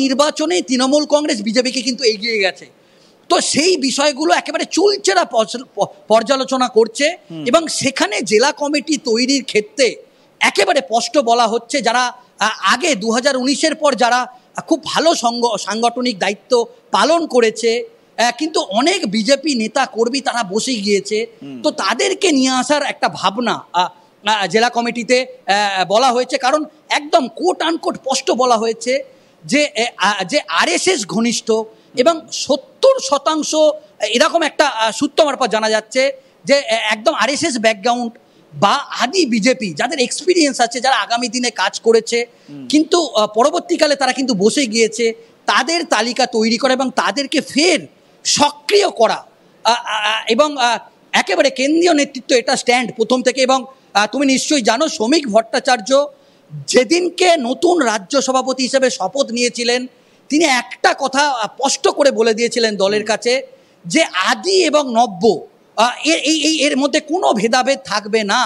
নির্বাচনে তৃণমূল কংগ্রেস বিজেপিকে কিন্তু এগিয়ে গেছে। তো সেই বিষয়গুলো একেবারে চুলচেরা পর্যালোচনা করছে এবং সেখানে জেলা কমিটি তৈরির ক্ষেত্রে একেবারে স্পষ্ট বলা হচ্ছে যারা আগে 2019-এর পর যারা খুব ভালো সাংগঠনিক দায়িত্ব পালন করেছে, কিন্তু অনেক বিজেপি নেতা কর্মী তারা বসে গিয়েছে, তো তাদেরকে নিয়ে আসার একটা ভাবনা জেলা কমিটিতে বলা হয়েছে। কারণ একদম কোট আনকোট স্পষ্ট বলা হয়েছে যে আরএসএস ঘনিষ্ঠ এবং 70% এরকম একটা সূত্র মারফত জানা যাচ্ছে যে একদম আরএসএস ব্যাকগ্রাউন্ড বা আদি বিজেপি যাদের এক্সপিরিয়েন্স আছে, যারা আগামী দিনে কাজ করেছে কিন্তু পরবর্তীকালে তারা কিন্তু বসে গিয়েছে, তাদের তালিকা তৈরি করা এবং তাদেরকে ফের সক্রিয় করা এবং একেবারে কেন্দ্রীয় নেতৃত্ব এটা স্ট্যান্ড প্রথম থেকে। এবং তুমি নিশ্চয়ই জানো শ্রমিক ভট্টাচার্য যেদিনকে নতুন রাজ্য সভাপতি হিসেবে শপথ নিয়েছিলেন, তিনি একটা কথা স্পষ্ট করে বলে দিয়েছিলেন দলের কাছে যে আদি এবং নব্য এর মধ্যে কোনো ভেদাভেদ থাকবে না।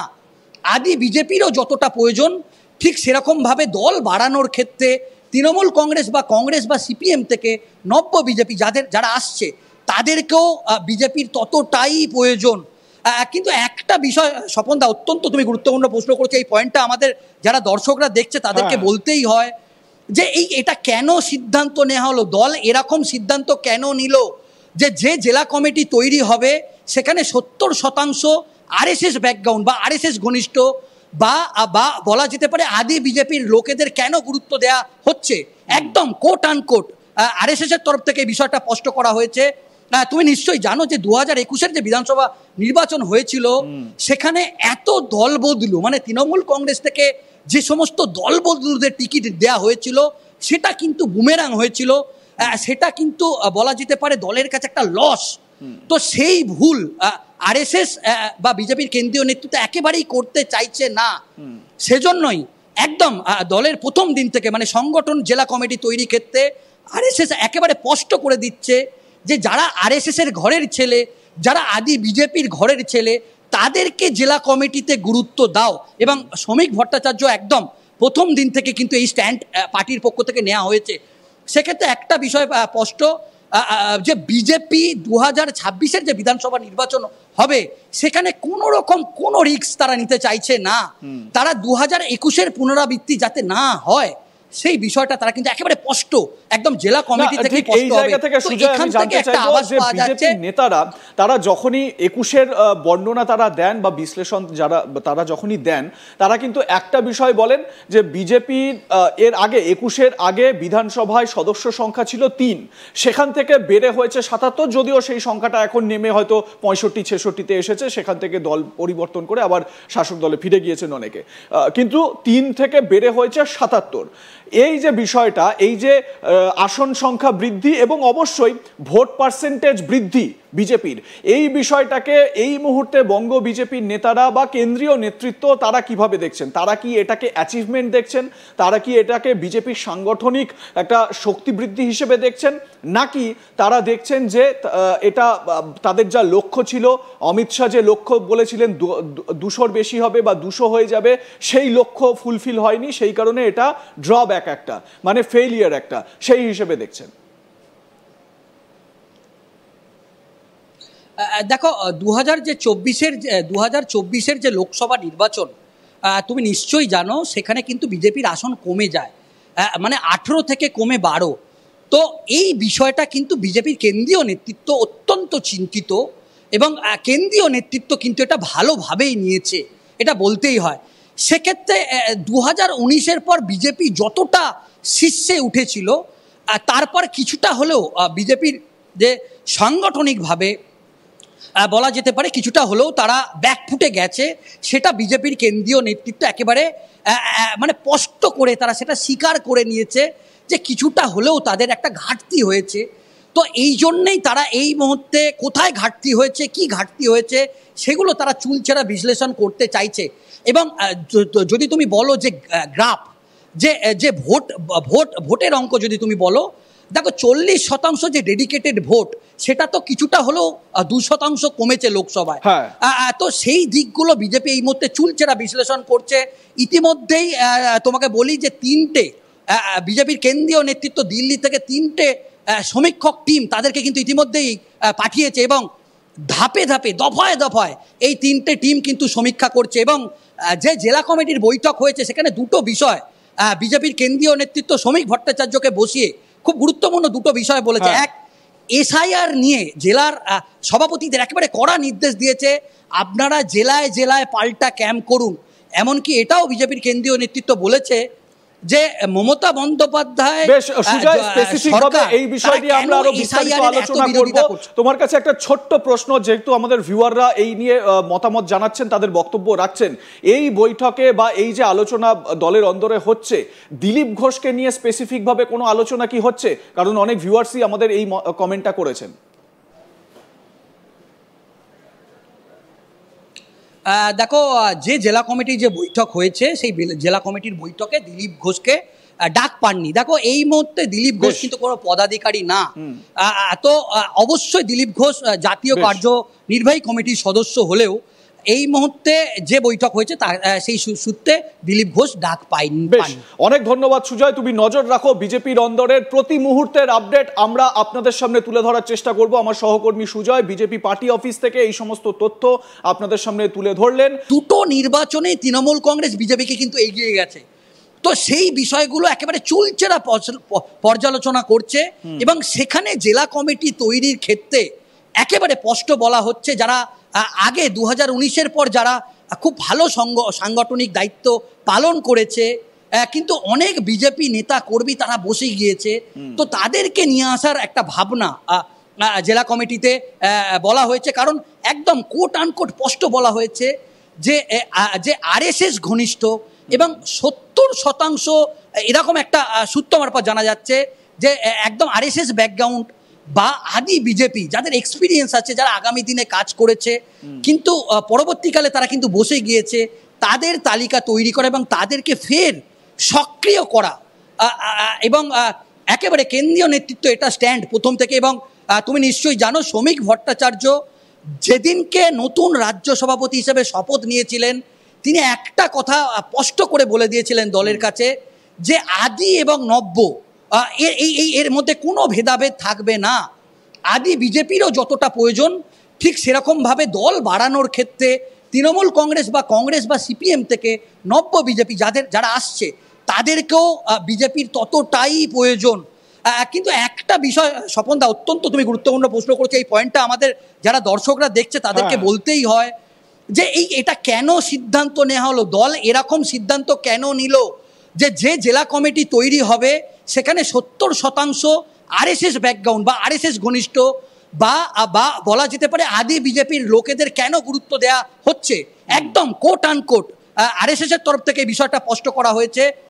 আদি বিজেপিরও যতটা প্রয়োজন ঠিক সেরকমভাবে দল বাড়ানোর ক্ষেত্রে তৃণমূল কংগ্রেস বা সিপিএম থেকে নব্য বিজেপি যারা আসছে তাদেরকেও বিজেপির ততটাই প্রয়োজন। কিন্তু একটা বিষয় স্বপনদা, অত্যন্ত তুমি গুরুত্বপূর্ণ প্রশ্ন করছো, এই পয়েন্টটা আমাদের যারা দর্শকরা দেখছে তাদেরকে বলতেই হয় যে এটা কেন সিদ্ধান্ত নেওয়া হলো, দল এরকম সিদ্ধান্ত কেন নিল যে জেলা কমিটি তৈরি হবে সেখানে 70% আরএসএস ব্যাকগ্রাউন্ড বা আরএসএস ঘনিষ্ঠ বা বলা যেতে পারে আদি বিজেপির লোকেদের কেন গুরুত্ব দেয়া হচ্ছে। একদম কোট আনকোট আরএসএস-এর তরফ থেকে এই বিষয়টা স্পষ্ট করা হয়েছে। তুমি নিশ্চয়ই জানো যে 2021-এর যে বিধানসভা নির্বাচন হয়েছিল সেখানে এত দল বদলু, মানে তৃণমূল কংগ্রেস থেকে যে সমস্ত দল বদলুদের টিকিট দেয়া হয়েছিল সেটা কিন্তু বুমেরাং হয়েছিল, সেটা কিন্তু বলা যেতে পারে দলের কাছে একটা লস। তো সেই ভুল আরএসএস বা বিজেপির কেন্দ্রীয় নেতৃত্ব একেবারেই করতে চাইছে না। সেজন্যই একদম দলের প্রথম দিন থেকে মানে সংগঠন জেলা কমিটি তৈরি ক্ষেত্রে আরএসএস একেবারে স্পষ্ট করে দিচ্ছে যে যারা আরএসএস-এর ঘরের ছেলে, যারা আদি বিজেপির ঘরের ছেলে, তাদেরকে জেলা কমিটিতে গুরুত্ব দাও। এবং শ্রমিক ভট্টাচার্য একদম প্রথম দিন থেকে কিন্তু এই স্ট্যান্ড পার্টির পক্ষ থেকে নেওয়া হয়েছে। সেক্ষেত্রে একটা বিষয় স্পষ্ট যে বিজেপি 2026-এর যে বিধানসভা নির্বাচন হবে সেখানে কোনো রকম কোনো রিস্ক তারা নিতে চাইছে না। তারা 2021-এর পুনরাবৃত্তি যাতে না হয় সেই বিষয়টা তারা কিন্তু একেবারে স্পষ্ট একদম জেলা কমিটি থেকে এই জায়গা থেকে এখান থেকে একটা আওয়াজ পাওয়া যাচ্ছে। নেতারা তারা যখনই 21-এর বর্ণনা তারা দেন বা বিশ্লেষণ তারা যখনই দেন তারা কিন্তু একটা বিষয় বলেন যে বিজেপি এর আগে 21-এর আগে বিধানসভায় সদস্য সংখ্যা ছিল 3, সেখান থেকে বেড়ে হয়েছে 77, যদিও সেই সংখ্যাটা এখন নেমে হয়তো 65-66-তে এসেছে, সেখান থেকে দল পরিবর্তন করে আবার শাসক দলে ফিরে গিয়েছেন অনেকে, কিন্তু 3 থেকে বেড়ে হয়েছে 77। এই যে বিষয়টা, এই যে আসন সংখ্যা বৃদ্ধি এবং অবশ্যই ভোট পার্সেন্টেজ বৃদ্ধি বিজেপির, এই বিষয়টাকে এই মুহূর্তে বঙ্গ বিজেপির নেতারা বা কেন্দ্রীয় নেতৃত্ব তারা কিভাবে দেখছেন? তারা কি এটাকে অ্যাচিভমেন্ট দেখছেন? তারা কি এটাকে বিজেপির সাংগঠনিক একটা শক্তি বৃদ্ধি হিসেবে দেখছেন, নাকি তারা দেখছেন যে এটা তাদের যা লক্ষ্য ছিল, অমিত শাহ যে লক্ষ্য বলেছিলেন 200-র বেশি হবে বা 200 হয়ে যাবে, সেই লক্ষ্য ফুলফিল হয়নি, সেই কারণে এটা ড্রব্যাক একটা, মানে ফেইলিয়ার একটা, সেই হিসেবে দেখছেন? দেখো 2024-এর যে লোকসভা নির্বাচন তুমি নিশ্চয়ই জানো সেখানে কিন্তু বিজেপির আসন কমে যায়, মানে 18 থেকে কমে 12। তো এই বিষয়টা কিন্তু বিজেপির কেন্দ্রীয় নেতৃত্ব অত্যন্ত চিন্তিত এবং কেন্দ্রীয় নেতৃত্ব কিন্তু এটা ভালোভাবেই নিয়েছে, এটা বলতেই হয়। সেক্ষেত্রে 2019-এর পর বিজেপি যতটা শীর্ষে উঠেছিল তারপর কিছুটা হলেও বিজেপির যে সাংগঠনিকভাবে বলা যেতে পারে কিছুটা হলেও তারা ব্যাকফুটে গেছে, সেটা বিজেপির কেন্দ্রীয় নেতৃত্ব একেবারে মানে স্পষ্ট করে তারা সেটা স্বীকার করে নিয়েছে যে কিছুটা হলেও তাদের একটা ঘাটতি হয়েছে। তো এই জন্যেই তারা এই মুহূর্তে কোথায় ঘাটতি হয়েছে, কি ঘাটতি হয়েছে সেগুলো তারা চুলচেরা বিশ্লেষণ করতে চাইছে। এবং যদি তুমি বলো যে গ্রাফ যে ভোটের অঙ্ক যদি তুমি বলো, দেখো 40% যে ডেডিকেটেড ভোট সেটা তো কিছুটা হলেও 2% কমেছে লোকসভায়। তো সেই দিকগুলো বিজেপি এই মুহূর্তে চুলচেরা বিশ্লেষণ করছে। ইতিমধ্যেই তোমাকে বলি যে 3টে বিজেপির কেন্দ্রীয় নেতৃত্ব দিল্লি থেকে 3টে সমীক্ষক টিম তাদেরকে কিন্তু ইতিমধ্যেই পাঠিয়েছে এবং ধাপে ধাপে দফায় দফায় এই 3টে টিম কিন্তু সমীক্ষা করছে এবং যে জেলা কমিটির বৈঠক হয়েছে সেখানে দুটো বিষয় বিজেপির কেন্দ্রীয় নেতৃত্ব শ্রমিক ভট্টাচার্যকে বসিয়ে খুব গুরুত্বপূর্ণ দুটো বিষয় বলেছে। এক, এসআইআর নিয়ে জেলার সভাপতিদের একেবারে কড়া নির্দেশ দিয়েছে, আপনারা জেলায় জেলায় পাল্টা ক্যাম্প করুন। এমনকি এটাও বিজেপির কেন্দ্রীয় নেতৃত্ব বলেছে যে মমতা বন্দ্যোপাধ্যায় এই বিষয় নিয়ে আমরা আরো বিস্তারিত আলোচনা করব। তোমার কাছে একটা ছোট্ট প্রশ্ন, যেহেতু আমাদের ভিউয়াররা এই নিয়ে মতামত জানাচ্ছেন, তাদের বক্তব্য রাখছেন, এই বৈঠকে বা এই যে আলোচনা দলের অন্দরে হচ্ছে, দিলীপ ঘোষকে নিয়ে স্পেসিফিক ভাবে কোনো আলোচনা কি হচ্ছে? কারণ অনেক ভিউয়ার্সই আমাদের এই কমেন্টটা করেছেন। দেখো, যে জেলা কমিটির যে বৈঠক হয়েছে সেই জেলা কমিটির বৈঠকে দিলীপ ঘোষকে ডাক পাননি। দেখো, এই মুহূর্তে দিলীপ ঘোষ কিন্তু কোনো পদাধিকারী না, তো অবশ্যই দিলীপ ঘোষ জাতীয় কার্যনির্বাহী কমিটির সদস্য হলেও এই মুহূর্তে যে বৈঠক হয়েছে সেই সূত্রে দিলীপ ঘোষ ডাক পায়নি। অনেক ধন্যবাদ সুজয়, তুমি নজর রাখো বিজেপির অন্দরের প্রতি মুহূর্তের আপডেট আমরা আপনাদের সামনে তুলে ধরার চেষ্টা করব। আমার সহকর্মী সুজয় বিজেপি পার্টি অফিস থেকে এই সমস্ত তথ্য আপনাদের সামনে তুলে ধরলেন। দুটো নির্বাচনে তৃণমূল কংগ্রেস বিজেপিকে কিন্তু এগিয়ে গেছে, তো সেই বিষয়গুলো একেবারে চুলচেরা পর্যালোচনা করছে এবং সেখানে জেলা কমিটি তৈরির ক্ষেত্রে একেবারে স্পষ্ট বলা হচ্ছে, যারা আগে 2019-এর পর যারা খুব ভালো সাংগঠনিক দায়িত্ব পালন করেছে কিন্তু অনেক বিজেপি নেতা কর্মী তারা বসে গিয়েছে, তো তাদেরকে নিয়ে আসার একটা ভাবনা জেলা কমিটিতে বলা হয়েছে। কারণ একদম কোট আনকোট স্পষ্ট বলা হয়েছে যে আরএসএস ঘনিষ্ঠ এবং 70% এরকম একটা সূত্র মারফত জানা যাচ্ছে যে একদম আরএসএস ব্যাকগ্রাউন্ড বা আদি বিজেপি যাদের এক্সপিরিয়েন্স আছে, যারা আগামী দিনে কাজ করেছে কিন্তু পরবর্তীকালে তারা কিন্তু বসে গিয়েছে, তাদের তালিকা তৈরি করা এবং তাদেরকে ফের সক্রিয় করা এবং একেবারে কেন্দ্রীয় নেতৃত্ব এটা স্ট্যান্ড প্রথম থেকে। এবং তুমি নিশ্চয়ই জানো, শ্রমিক ভট্টাচার্য যেদিনকে নতুন রাজ্য সভাপতি হিসেবে শপথ নিয়েছিলেন, তিনি একটা কথা স্পষ্ট করে বলে দিয়েছিলেন দলের কাছে যে আদি এবং নব্য এর মধ্যে কোনো ভেদাভেদ থাকবে না। আদি বিজেপিরও যতটা প্রয়োজন ঠিক সেরকমভাবে দল বাড়ানোর ক্ষেত্রে তৃণমূল কংগ্রেস বা সিপিএম থেকে নব্য বিজেপি যারা আসছে তাদেরকেও বিজেপির ততটাই প্রয়োজন। কিন্তু একটা বিষয় স্বপনদা, অত্যন্ত তুমি গুরুত্বপূর্ণ প্রশ্ন করছো, এই পয়েন্টটা আমাদের যারা দর্শকরা দেখছে তাদেরকে বলতেই হয় যে এটা কেন সিদ্ধান্ত নেওয়া হলো, দল এরকম সিদ্ধান্ত কেন নিল যে জেলা কমিটি তৈরি হবে সেখানে 70% আরএসএস ব্যাকগ্রাউন্ড বা আরএসএস ঘনিষ্ঠ বা বলা যেতে পারে আদি বিজেপির লোকেদের কেন গুরুত্ব দেওয়া হচ্ছে। একদম কোট আনকোট আরএসএস এর তরফ থেকে এই বিষয়টা স্পষ্ট করা হয়েছে